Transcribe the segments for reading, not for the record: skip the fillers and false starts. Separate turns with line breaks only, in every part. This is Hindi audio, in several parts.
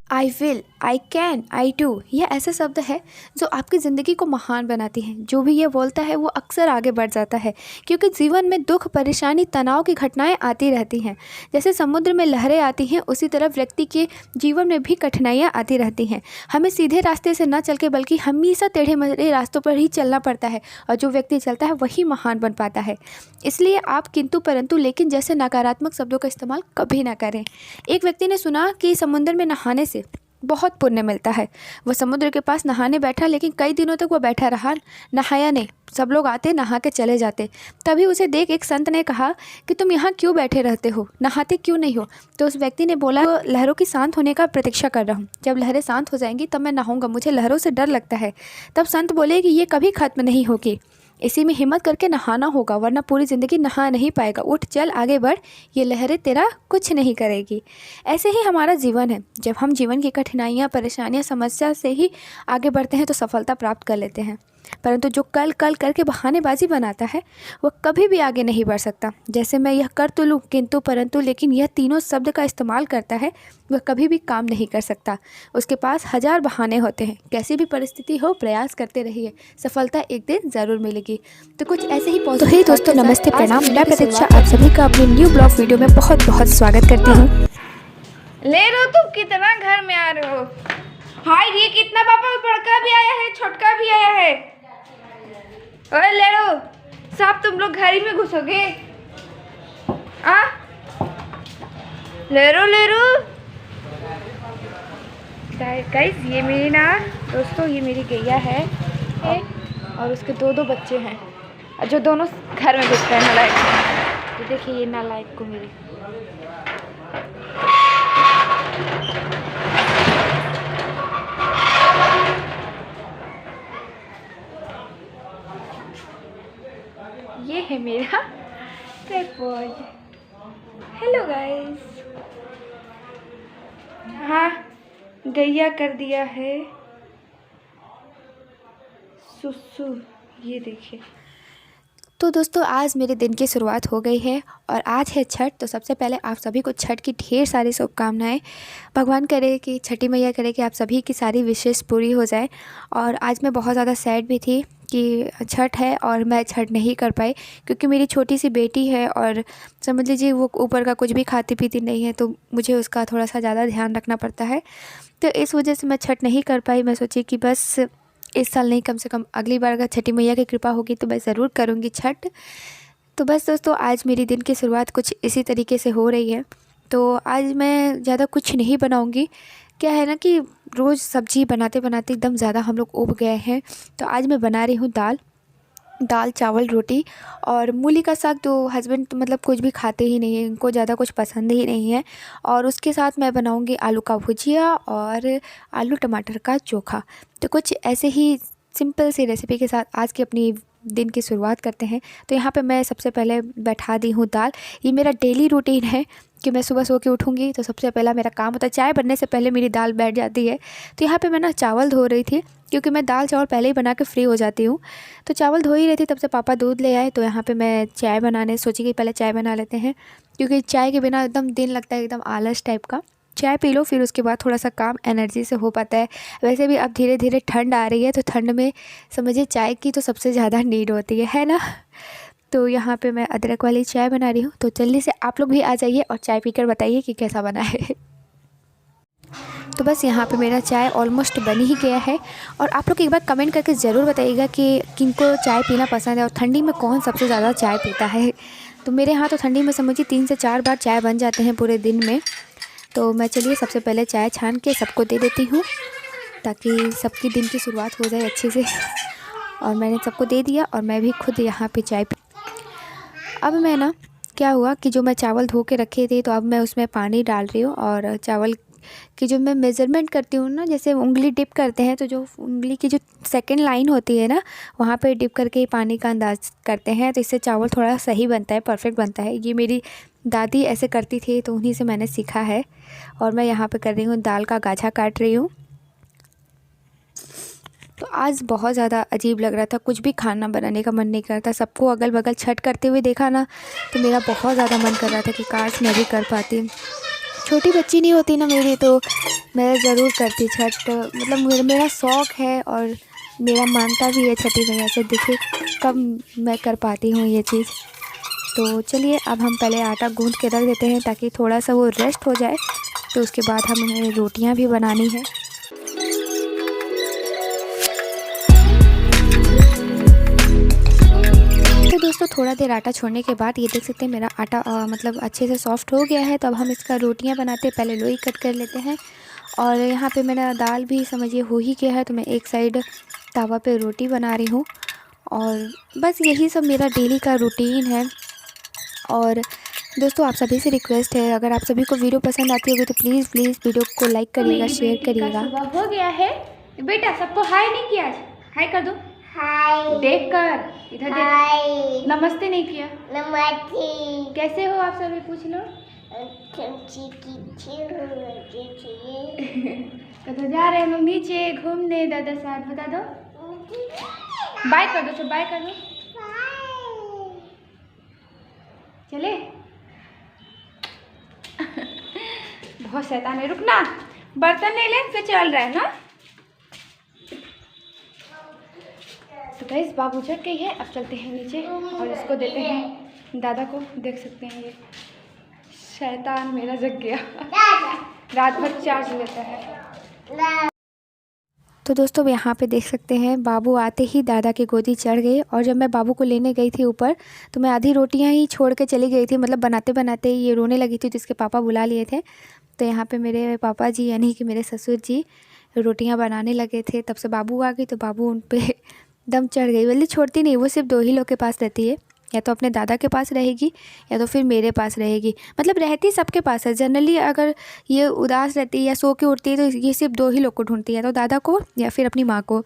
I will, I can, I do, यह ऐसे शब्द है जो आपकी ज़िंदगी को महान बनाती हैं। जो भी ये बोलता है वो अक्सर आगे बढ़ जाता है, क्योंकि जीवन में दुख, परेशानी, तनाव की घटनाएं आती रहती हैं। जैसे समुद्र में लहरें आती हैं, उसी तरह व्यक्ति के जीवन में भी कठिनाइयाँ आती रहती हैं। हमें सीधे रास्ते से न चल के बल्कि हमेशा टेढ़े मेढ़े रास्तों पर ही चलना पड़ता है, और जो व्यक्ति चलता है वही महान बन पाता है। इसलिए आप किंतु परंतु लेकिन जैसे नकारात्मक शब्दों का इस्तेमाल कभी ना करें। एक व्यक्ति ने सुना कि समुद्र में नहाने से बहुत पुण्य मिलता है। वह समुद्र के पास नहाने बैठा, लेकिन कई दिनों तक वह बैठा रहा, नहाया नहीं। सब लोग आते, नहा के चले जाते। तभी उसे देख एक संत ने कहा कि तुम यहाँ क्यों बैठे रहते हो, नहाते क्यों नहीं हो? तो उस व्यक्ति ने बोला, लहरों की शांत होने का प्रतीक्षा कर रहा हूँ। जब लहरें शांत हो जाएंगी तब मैं नहाऊंगा, मुझे लहरों से डर लगता है। तब संत बोले कि ये कभी खत्म नहीं होगी, इसी में हिम्मत करके नहाना होगा, वरना पूरी ज़िंदगी नहा नहीं पाएगा। उठ, चल, आगे बढ़, ये लहरें तेरा कुछ नहीं करेगी। ऐसे ही हमारा जीवन है। जब हम जीवन की कठिनाइयाँ, परेशानियाँ, समस्या से ही आगे बढ़ते हैं तो सफलता प्राप्त कर लेते हैं। परंतु जो कल कल करके बहानेबाजी बनाता है वह कभी भी आगे नहीं बढ़ सकता। जैसे मैं यह कर तो लूँ, किंतु परंतु लेकिन यह तीनों शब्द का इस्तेमाल करता है, वह कभी भी काम नहीं कर सकता। उसके पास हजार बहाने होते हैं। कैसी भी परिस्थिति हो, प्रयास करते रहिए, सफलता एक दिन ज़रूर मिलेगी। तो कुछ ऐसे ही
तो हे दोस्तों, नमस्ते, प्रणाम। मैं प्रतीक्षा आप सभी का अपने न्यू ब्लॉग वीडियो में बहुत बहुत स्वागत करती हूँ।
ले रो, तुम कितना घर में आ रहे हो? हाय, ये कितना पापा, बड़का भी आया है, छोटका भी आया है। ओए ले रो, सब तुम लोग घर ही में घुसोगे? आ ले रो। गाइस, ये मेरी ना दोस्तों, ये मेरी गैया है और उसके दो बच्चे हैं, जो दोनों घर में घुसते हैं नालायक। ये देखिए, ये नालायक को मेरी। ये है मेरा पेट बॉय। Hello guys. हाँ, गैया कर दिया है सुसु, ये देखिए।
तो दोस्तों, आज मेरे दिन की शुरुआत हो गई है और आज है छठ। तो सबसे पहले आप सभी को छठ की ढेर सारी शुभकामनाएं। भगवान करे कि छठी मैया करे कि आप सभी की सारी विशेष पूरी हो जाए। और आज मैं बहुत ज़्यादा सैड भी थी कि छठ है और मैं छठ नहीं कर पाई, क्योंकि मेरी छोटी सी बेटी है और समझ लीजिए वो ऊपर का कुछ भी खाती पीती नहीं है, तो मुझे उसका थोड़ा सा ज़्यादा ध्यान रखना पड़ता है। तो इस वजह से मैं छठ नहीं कर पाई। मैं सोची कि बस इस साल नहीं, कम से कम अगली बार अगर छठी मैया की कृपा होगी तो मैं ज़रूर करूँगी छठ। तो बस दोस्तों, आज मेरी दिन की शुरुआत कुछ इसी तरीके से हो रही है। तो आज मैं ज़्यादा कुछ नहीं बनाऊँगी। क्या है ना कि रोज़ सब्ज़ी बनाते बनाते एकदम ज़्यादा हम लोग उब गए हैं। तो आज मैं बना रही हूँ दाल चावल रोटी और मूली का साग। तो हस्बैंड तो मतलब कुछ भी खाते ही नहीं है, इनको ज़्यादा कुछ पसंद ही नहीं है। और उसके साथ मैं बनाऊंगी आलू का भुजिया और आलू टमाटर का चोखा। तो कुछ ऐसे ही सिंपल सी रेसिपी के साथ आज की अपनी दिन की शुरुआत करते हैं। तो यहाँ पे मैं सबसे पहले बैठा दी हूँ दाल। ये मेरा डेली रूटीन है कि मैं सुबह सो के उठूँगी तो सबसे पहला मेरा काम होता है, चाय बनने से पहले मेरी दाल बैठ जाती है। तो यहाँ पे मैं ना चावल धो रही थी, क्योंकि मैं दाल चावल पहले ही बना के फ्री हो जाती हूँ। तो चावल धो ही रही थी, तब से पापा दूध ले आए। तो यहाँ पे मैं चाय बनाने सोची कि पहले चाय बना लेते हैं, क्योंकि चाय के बिना एकदम दिन लगता है, एकदम आलस टाइप का। चाय पी लो, फिर उसके बाद थोड़ा सा काम एनर्जी से हो पाता है। वैसे भी अब धीरे धीरे ठंड आ रही है, तो ठंड में समझिए चाय की तो सबसे ज़्यादा नीड होती है ना। तो यहाँ पे मैं अदरक वाली चाय बना रही हूँ। तो जल्दी से आप लोग भी आ जाइए और चाय पीकर बताइए कि कैसा बना है। तो बस यहाँ पे मेरा चाय ऑलमोस्ट बन ही गया है। और आप लोग एक बार कमेंट करके ज़रूर बताइएगा कि किनको चाय पीना पसंद है और ठंडी में कौन सबसे ज़्यादा चाय पीता है। तो मेरे यहाँ तो ठंडी में समझिए 3 से 4 बार चाय बन जाते हैं पूरे दिन में। तो मैं चलिए सबसे पहले चाय छान के सबको दे देती हूँ, ताकि सबकी दिन की शुरुआत हो जाए अच्छे से। और मैंने सबको दे दिया और मैं भी खुद यहाँ पे चाय पी। अब मैं ना, क्या हुआ कि जो मैं चावल धो के रखे थे, तो अब मैं उसमें पानी डाल रही हूँ। और चावल की जो मैं मेज़रमेंट करती हूँ ना, जैसे उंगली डिप करते हैं, तो जो उंगली की जो सेकंड लाइन होती है ना, वहाँ पे डिप करके पानी का अंदाज़ करते हैं। तो इससे चावल थोड़ा सही बनता है, परफेक्ट बनता है। ये मेरी दादी ऐसे करती थी, तो उन्हीं से मैंने सीखा है। और मैं यहाँ पे कर रही हूँ दाल का गाझा काट रही हूँ। तो आज बहुत ज़्यादा अजीब लग रहा था, कुछ भी खाना बनाने का मन नहीं करता। सबको अगल बगल छठ करते हुए देखा ना, तो मेरा बहुत ज़्यादा मन कर रहा था कि काश मैं भी कर पाती। छोटी बच्ची नहीं होती ना मेरी, तो मैं ज़रूर करती छठ। मतलब मेरा शौक़ है और मेरा मानता भी है छठी मैया से। देखिए कब मैं कर पाती हूँ ये चीज़। तो चलिए अब हम पहले आटा गूँथ के रख देते हैं ताकि थोड़ा सा वो रेस्ट हो जाए, तो उसके बाद हमें रोटियां भी बनानी है। तो दोस्तों थोड़ा देर आटा छोड़ने के बाद ये देख सकते हैं मेरा आटा मतलब अच्छे से सॉफ्ट हो गया है। तो अब हम इसका रोटियां बनाते हैं। पहले लोई कट कर लेते हैं और यहाँ पे मेरा दाल भी समझिए हो ही गया है, तो मैं एक साइड तवा पे रोटी बना रही हूँ। और बस यही सब मेरा डेली का रूटीन है। और दोस्तों आप सभी से रिक्वेस्ट है, अगर आप सभी को वीडियो पसंद आती होगी तो प्लीज़ वीडियो को लाइक करिएगा, शेयर करिएगा।
सुबह हो गया है बेटा, सबको हाय नहीं किया आज? हाय कर दो। हाय देख कर इधर देख। नमस्ते नहीं किया। नमस्ते। कैसे हो आप सभी पूछ लो। तो जा रहे हैं हम नीचे घूमने दादा साथ, बता दो। बाय कर दो, सब बाय कर दो। चले। बहुत शैतान है, रुकना। बर्तन ले ले फिर चल रहा है ना। तो गाइस बाबू जग गई है, अब चलते हैं नीचे और इसको देते हैं दादा को। देख सकते हैं ये शैतान मेरा जग गया। रात भर चार्ज लेता है।
तो दोस्तों यहाँ पे देख सकते हैं बाबू आते ही दादा की गोदी चढ़ गई। और जब मैं बाबू को लेने गई थी ऊपर, तो मैं आधी रोटियाँ ही छोड़ के चली गई थी। मतलब बनाते बनाते ये रोने लगी थी, तो इसके पापा बुला लिए थे। तो यहाँ पे मेरे पापा जी यानी कि मेरे ससुर जी रोटियाँ बनाने लगे थे। तब से बाबू आ गई, तो बाबू उन पर दम चढ़ गई। बल्कि छोड़ती नहीं, वो सिर्फ 2 ही लोग के पास रहती है, या तो अपने दादा के पास रहेगी या तो फिर मेरे पास रहेगी। मतलब रहती सबके पास है जनरली। अगर ये उदास रहती है या सो के उठती है तो ये सिर्फ 2 ही लोग को ढूंढती है, तो दादा को या फिर अपनी माँ को।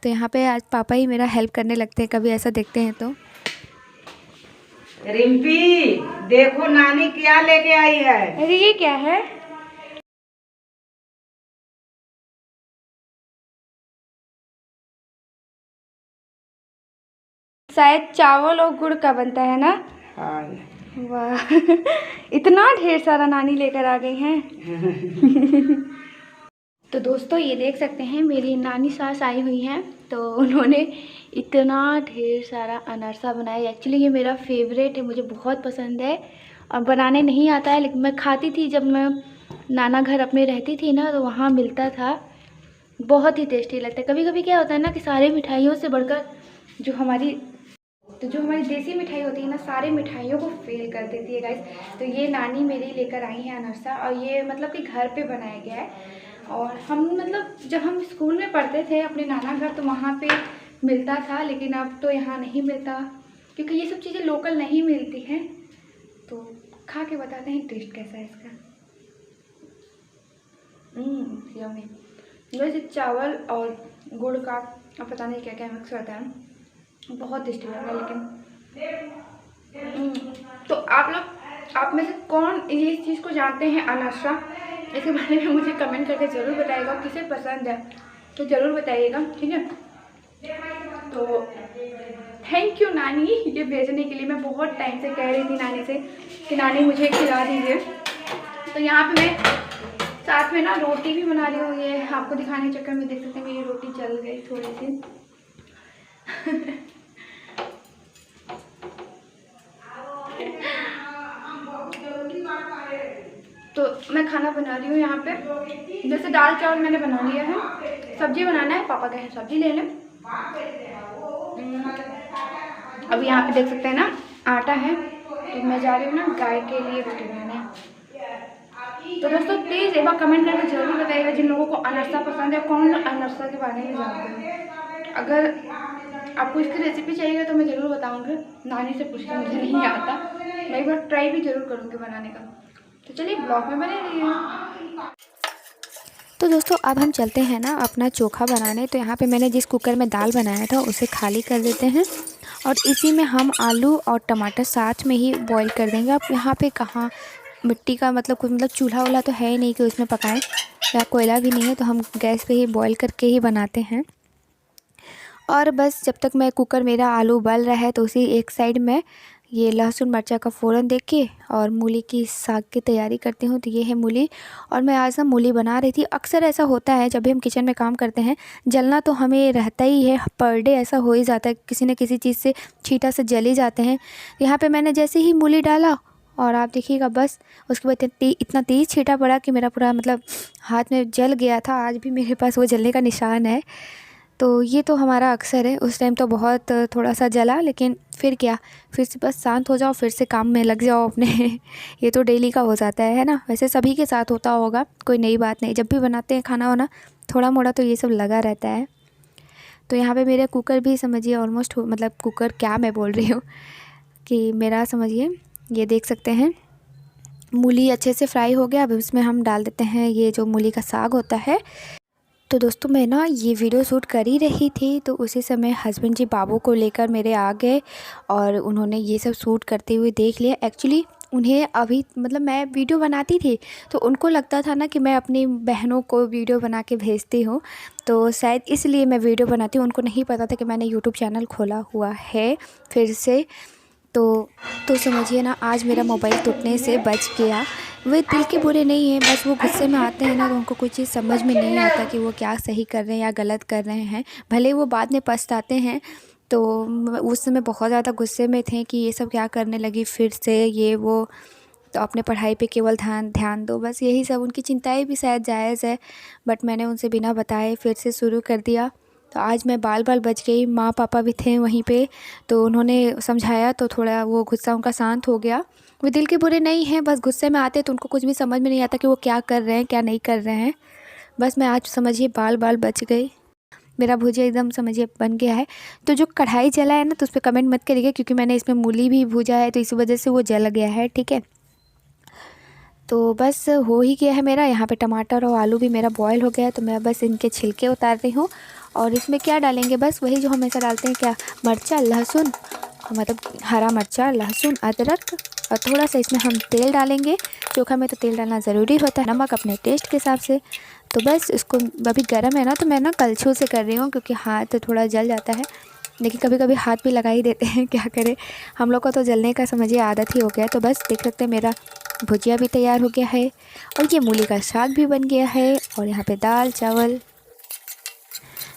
तो यहाँ पे आज पापा ही मेरा हेल्प करने लगते हैं, कभी ऐसा देखते हैं तो।
रिम्पी देखो नानी क्या लेके आई है।
अरे ये क्या है? शायद चावल और गुड़ का बनता है ना।
हाँ।
वाह इतना ढेर सारा नानी लेकर आ गई हैं। तो दोस्तों ये देख सकते हैं मेरी नानी सास आई हुई हैं, तो उन्होंने इतना ढेर सारा अनरसा बनाया। एक्चुअली ये मेरा फेवरेट है, मुझे बहुत पसंद है और बनाने नहीं आता है, लेकिन मैं खाती थी जब मैं नाना घर अपने रहती थी ना, तो वहाँ मिलता था। बहुत ही टेस्टी लगता है। कभी कभी क्या होता है ना कि सारे मिठाइयों से बढ़कर जो हमारी देसी मिठाई होती है ना, सारे मिठाइयों को फेल कर देती है गाइस। तो ये नानी मेरी लेकर आई है अनरसा, और ये मतलब कि घर पे बनाया गया है। और हम मतलब जब हम स्कूल में पढ़ते थे अपने नाना घर, तो वहाँ पे मिलता था, लेकिन अब तो यहाँ नहीं मिलता क्योंकि ये सब चीज़ें लोकल नहीं मिलती हैं। तो खा के बताते हैं टेस्ट कैसा है इसका। यम्मी। वैसे चावल और गुड़ का अब पता नहीं क्या क्या मिक्स करता है, बहुत टेस्टी लग रहा है। लेकिन तो आप में से कौन ये चीज़ को जानते हैं अनरसा? इसके बारे में मुझे कमेंट करके ज़रूर बताइएगा। किसे पसंद है तो ज़रूर बताइएगा, ठीक है। तो थैंक यू नानी ये भेजने के लिए। मैं बहुत टाइम से कह रही थी नानी से कि नानी मुझे खिला दीजिए। तो यहाँ पे मैं साथ में ना रोटी भी बना रही हूँ। ये आपको दिखाने के चक्कर में देख सकते हैं मेरी रोटी जल गई थोड़ी सी। तो मैं खाना बना रही हूँ यहाँ पे। जैसे दाल चावल मैंने बना लिया है, सब्जी बनाना है, पापा कहे सब्जी ले लें। अब यहाँ पे देख सकते हैं ना आटा है, तो मैं जा रही हूँ ना गाय के लिए रोटी बनाने। तो दोस्तों प्लीज़ एक बार कमेंट करके जरूर बताइएगा जिन लोगों को अनरसा पसंद है, कौन अनरसा के बारे में जानते हैं। अगर आपको इसकी रेसिपी चाहिए तो मैं ज़रूर बताऊँगी। नानी से पूछ के, मुझे नहीं आता, मैं एक बार ट्राई भी ज़रूर करूँगी बनाने का। तो चलिए ब्लॉग में बने रहिए।
तो दोस्तों अब हम चलते हैं ना अपना चोखा बनाने। तो यहाँ पे मैंने जिस कुकर में दाल बनाया था उसे खाली कर देते हैं, और इसी में हम आलू और टमाटर साथ में ही बॉईल कर देंगे। अब यहाँ पे कहाँ मिट्टी का मतलब चूल्हा वाला तो है ही नहीं कि उसमें पकाएं, या कोयला भी नहीं है, तो हम गैस पे ही बॉईल करके ही बनाते हैं। और बस जब तक मैं कुकर मेरा आलू उबल रहा है, तो उसी एक साइड में ये लहसुन मिर्चा का फ़ोरन दे के और मूली की साग की तैयारी करती हूँ। तो ये है मूली, और मैं आज ना मूली बना रही थी। अक्सर ऐसा होता है जब भी हम किचन में काम करते हैं, जलना तो हमें रहता ही है, पर डे ऐसा हो ही जाता है, किसी न किसी चीज़ से छींटा से जल ही जाते हैं। यहाँ पे मैंने जैसे ही मूली डाला और आप देखिएगा बस उसके बाद इतना तेज़ छींटा पड़ा कि मेरा पूरा मतलब हाथ में जल गया था। आज भी मेरे पास वो जलने का निशान है। तो ये तो हमारा अक्सर है। उस टाइम तो बहुत थोड़ा सा जला, लेकिन फिर क्या, फिर से बस शांत हो जाओ, फिर से काम में लग जाओ अपने ये तो डेली का हो जाता है ना। वैसे सभी के साथ होता होगा, कोई नई बात नहीं। जब भी बनाते हैं खाना वाना थोड़ा मोड़ा तो ये सब लगा रहता है। तो यहाँ पे मेरा कुकर भी समझिए ऑलमोस्ट मतलब कुकर क्या मैं बोल रही हूँ कि मेरा समझिए, ये देख सकते हैं मूली अच्छे से फ्राई हो गया। अब इसमें हम डाल देते हैं ये जो मूली का साग होता है। तो दोस्तों मैं ना ये वीडियो शूट कर ही रही थी, तो उसी समय हस्बैंड जी बाबू को लेकर मेरे आ गए और उन्होंने ये सब शूट करते हुए देख लिया। एक्चुअली उन्हें अभी मतलब मैं वीडियो बनाती थी तो उनको लगता था ना कि मैं अपनी बहनों को वीडियो बना के भेजती हूँ, तो शायद इसलिए मैं वीडियो बनाती हूँ। उनको नहीं पता था कि मैंने यूट्यूब चैनल खोला हुआ है फिर से। तो समझिए ना, आज मेरा मोबाइल टूटने से बच गया। वे दिल के बुरे नहीं हैं, बस वो गुस्से में आते हैं ना, तो उनको कोई चीज़ समझ में नहीं आता कि वो क्या सही कर रहे हैं या गलत कर रहे हैं। भले वो बाद में पछताते हैं। तो उस समय बहुत ज़्यादा गुस्से में थे कि ये सब क्या करने लगी फिर से, ये वो, तो अपने पढ़ाई पे केवल ध्यान दो, बस यही सब। उनकी चिंताएं भी शायद जायज़ है, बट मैंने उनसे बिना बताए फिर से शुरू कर दिया। तो आज मैं बाल बच गई। माँ पापा भी थे वहीं पे, तो उन्होंने समझाया तो थोड़ा वो गुस्सा उनका शांत हो गया। वे दिल के बुरे नहीं हैं, बस गुस्से में आते तो उनको कुछ भी समझ में नहीं आता कि वो क्या कर रहे हैं क्या नहीं कर रहे हैं। बस मैं आज समझिए बाल बच गई। मेरा भुजिया एकदम समझिए बन गया है। तो जो कढ़ाई जला है ना, तो उस पर कमेंट मत करिएगा, क्योंकि मैंने इसमें मूली भी भूजा है तो इसी वजह से वो जल गया है, ठीक है। तो बस हो ही गया है मेरा। यहाँ पे टमाटर और आलू भी मेरा बॉयल हो गया है, तो मैं बस इनके छिलके उतार रही हूँ। और इसमें क्या डालेंगे, बस वही जो हमेशा डालते हैं, क्या, मिर्चा लहसुन, मतलब हरा मिर्चा लहसुन अदरक, और थोड़ा सा इसमें हम तेल डालेंगे। चोखा में तो तेल डालना ज़रूरी होता है, नमक अपने टेस्ट के हिसाब से। तो बस इसको, अभी गर्म है ना, तो मैं ना कलछुल से कर रही हूँ क्योंकि हाथ थोड़ा जल जाता है, लेकिन कभी कभी हाथ भी लगा ही देते हैं, क्या करें। हम लोग को तो जलने का समझिए आदत ही हो गया है। तो बस देख सकते हैं मेरा भुजिया भी तैयार हो गया है और ये मूली का साग भी बन गया है, और यहाँ पे दाल चावल।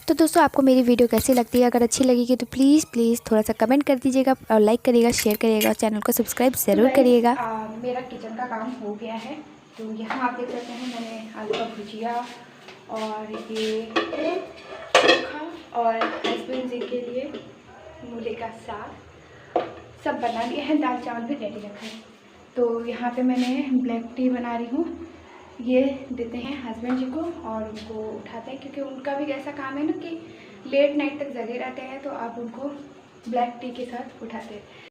तो दोस्तों आपको मेरी वीडियो कैसी लगती है, अगर अच्छी लगेगी तो प्लीज़ थोड़ा सा कमेंट कर दीजिएगा और लाइक करिएगा, शेयर करिएगा और चैनल को सब्सक्राइब ज़रूर करिएगा।
मेरा किचन का काम हो गया है। तो यहाँ आप देख सकते हैं मैंने आलू का भुजिया और ये चोखा और हस्बैंड जी के लिए मूली का साग सब बना लिया है, दाल चावल भी रेडी रखा है। तो यहाँ पे मैंने ब्लैक टी बना रही हूँ। ये देते हैं हस्बैंड जी को और उनको उठाते हैं, क्योंकि उनका भी ऐसा काम है ना कि लेट नाइट तक जगे रहते हैं, तो आप उनको ब्लैक टी के साथ उठाते हैं।